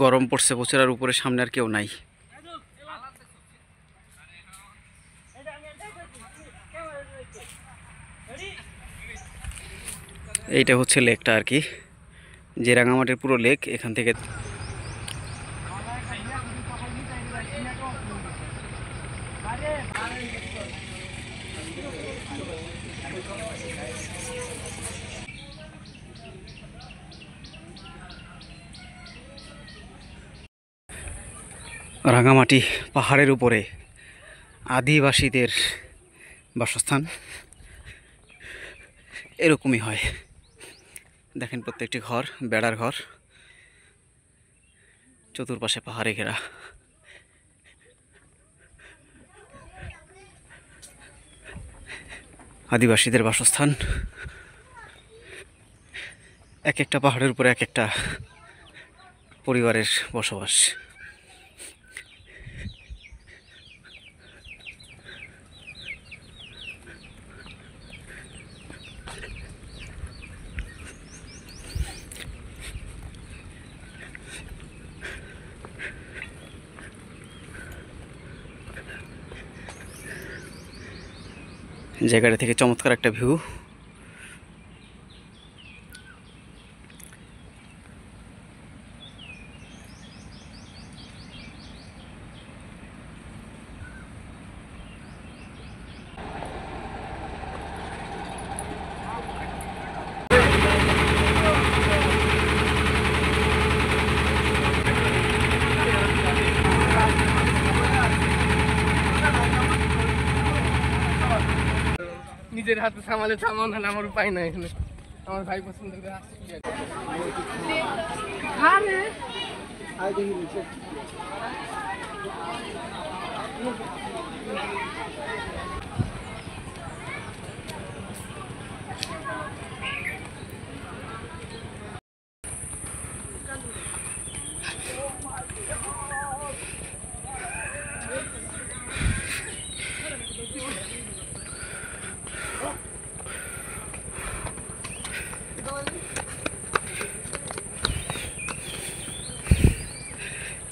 গরম পড়ছে প্রচুর, আর উপরে সামনে আর কেউ নাই। এইটা হচ্ছে লেকটা আর কি, যে রাঙামাটির পুরো লেক এখান থেকে। রাঙামাটি পাহাড়ের উপরে আদিবাসীদের বাসস্থান এরকমই হয়। দেখেন প্রত্যেকটি ঘর বেড়ার ঘর, চতুর্পাশে পাহাড়ে ঘেরা। আদিবাসীদের বাসস্থান, এক একটা পাহাড়ের উপরে এক একটা পরিবারের বসবাস। জায়গাটা থেকে চমৎকার একটা ভিউ। নিজের হাতে সামালে সামান হলে আমার উপায় নাই, এখানে আমার ভাই পছন্দ করে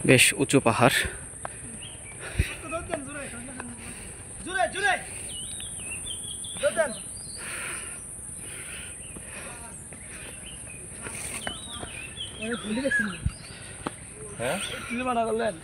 বেশ উঁচু পাহাড়। হ্যাঁ বানা করলেন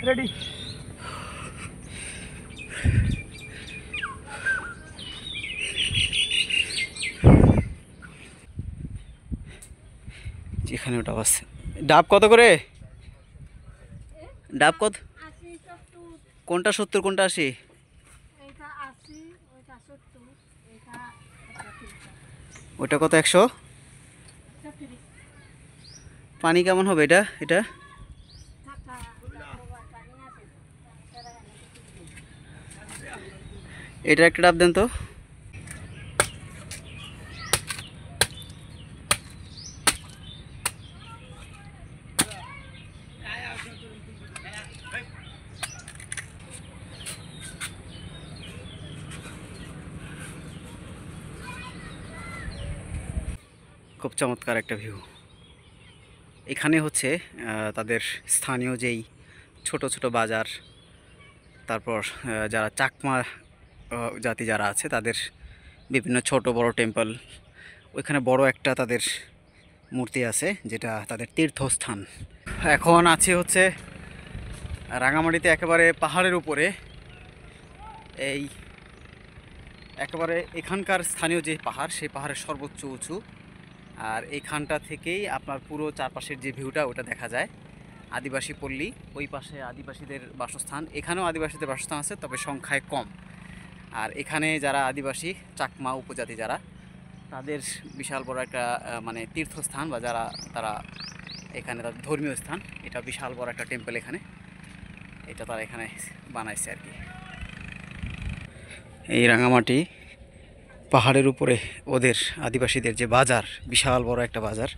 রেডি। এখানে ওটা আছে। ডাব কত করে? ডাব কত? কোনটা 70 কোনটা 80? ওইটা কত? 100? পানি কেমন হবে এটা এটা এটা একটা ডাব দেন তো। খুব চমৎকার একটা ভিউ। এখানে হচ্ছে তাদের স্থানীয় যেই ছোট ছোট বাজার, তারপর যারা চাকমা জাতি যারা আছে তাদের বিভিন্ন ছোট বড় টেম্পল, ওইখানে বড় একটা তাদের মূর্তি আছে যেটা তাদের তীর্থস্থান। এখন আছে হচ্ছে রাঙামাটিতে একেবারে পাহাড়ের উপরে, এই একেবারে এখানকার স্থানীয় যে পাহাড় সেই পাহাড়ের সর্বোচ্চ উঁচু, আর এইখানটা থেকেই আপনার পুরো চারপাশের যে ভিউটা ওটা দেখা যায়। আদিবাসী পল্লী, ওই পাশে আদিবাসীদের বাসস্থান, এখানেও আদিবাসীদের বাসস্থান আছে তবে সংখ্যায় কম। আর এখানে যারা আদিবাসী চাকমা উপজাতি যারা, তাদের বিশাল বড় একটা মানে তীর্থস্থান বা যারা তারা এখানে তাদের ধর্মীয় স্থান, এটা বিশাল বড় একটা টেম্পল এখানে, এটা তারা এখানে বানাইছে আর কি। এই রাঙামাটি পাহাড়ের উপরে ওদের আদিবাসীদের যে বাজার, বিশাল বড় একটা বাজার,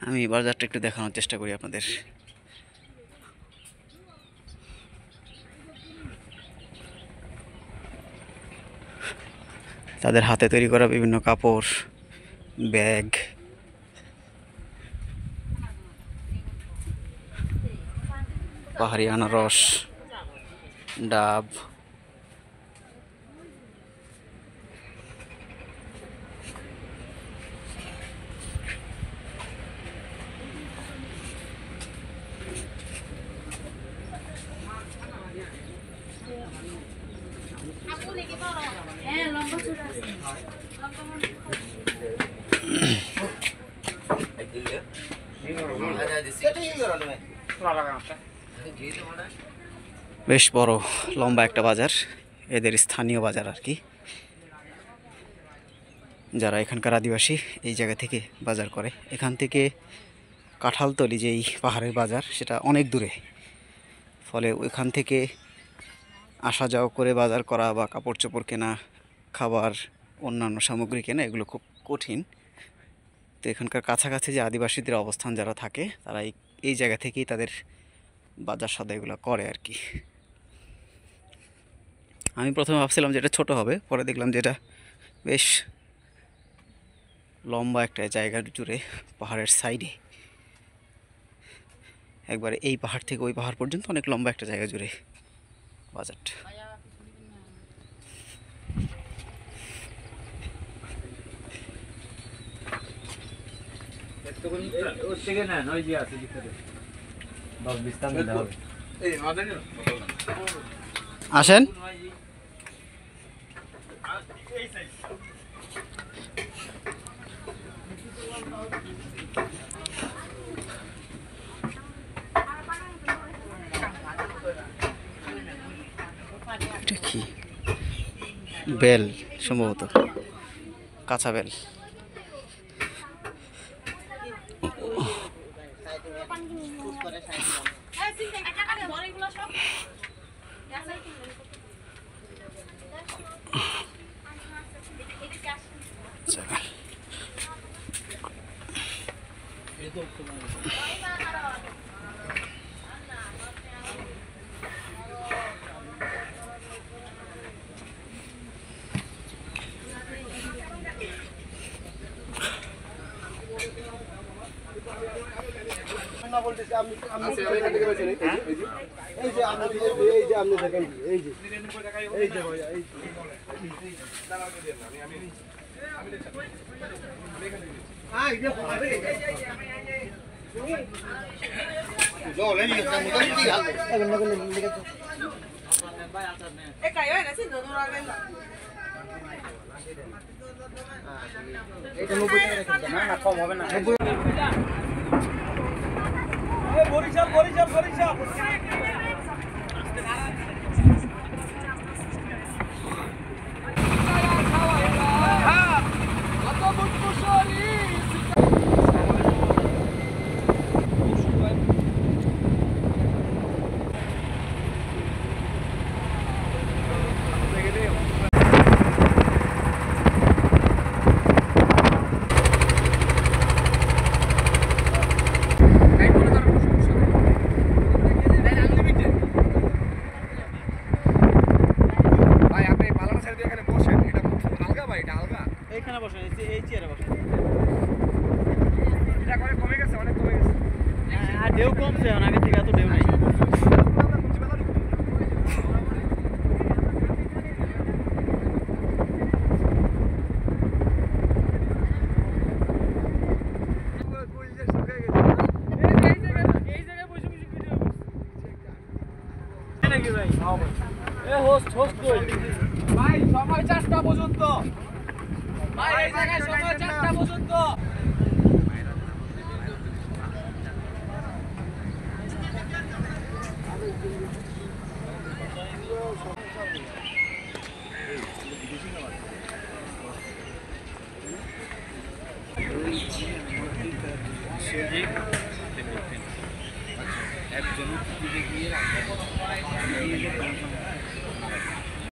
আমি বাজারটা একটু দেখানোর চেষ্টা করি আপনাদের। তাদের হাতে তৈরি করা বিভিন্ন কাপড়, ব্যাগ, পাহাড়ি আনারস, ডাব, বেশ বড় লম্বা একটা বাজার, এদের স্থানীয় বাজার আর কি। যারা এখানকার আদিবাসী এই জায়গা থেকে বাজার করে। এখান থেকে কাঁঠালতলি যেই পাহাড়ের বাজার সেটা অনেক দূরে, ফলে ওইখান থেকে আসা যাওয়া করে বাজার করা বা কাপড় চোপড় কেনা, খাবার, অন্যান্য সামগ্রী কেনা এগুলো খুব কঠিন। তো এখানকার কাছাকাছি যে আদিবাসীদের অবস্থান যারা থাকে তারা এই জায়গা থেকেই তাদের বাজার সদাই এগুলো করে আর কি। আমি প্রথমে ভাবছিলাম যে এটা ছোটো হবে, পরে দেখলাম যে এটা বেশ লম্বা একটা জায়গা জুড়ে পাহাড়ের সাইডে, একবারে এই পাহাড় থেকে ওই পাহাড় পর্যন্ত অনেক লম্বা একটা জায়গা জুড়ে বাজারটা। আসেন। এটা কি? বেল, সম্ভবত কাঁচা বেল। বসেন, এই চেয়ারে বসেন। এটা করে কমে গেছে, অনেক কমে গেছে। আর ঢেউ কমছে, এখন আগের থেকে এত ঢেউ নেই। এই জায়গায় বসে বসে ভিডিও নাকি ভাই? এ হোস্ট কই? ভাই সময় 4টা পর্যন্ত। ভাই এই জায়গায় সময় 4টা পর্যন্ত। একজন গিয়ে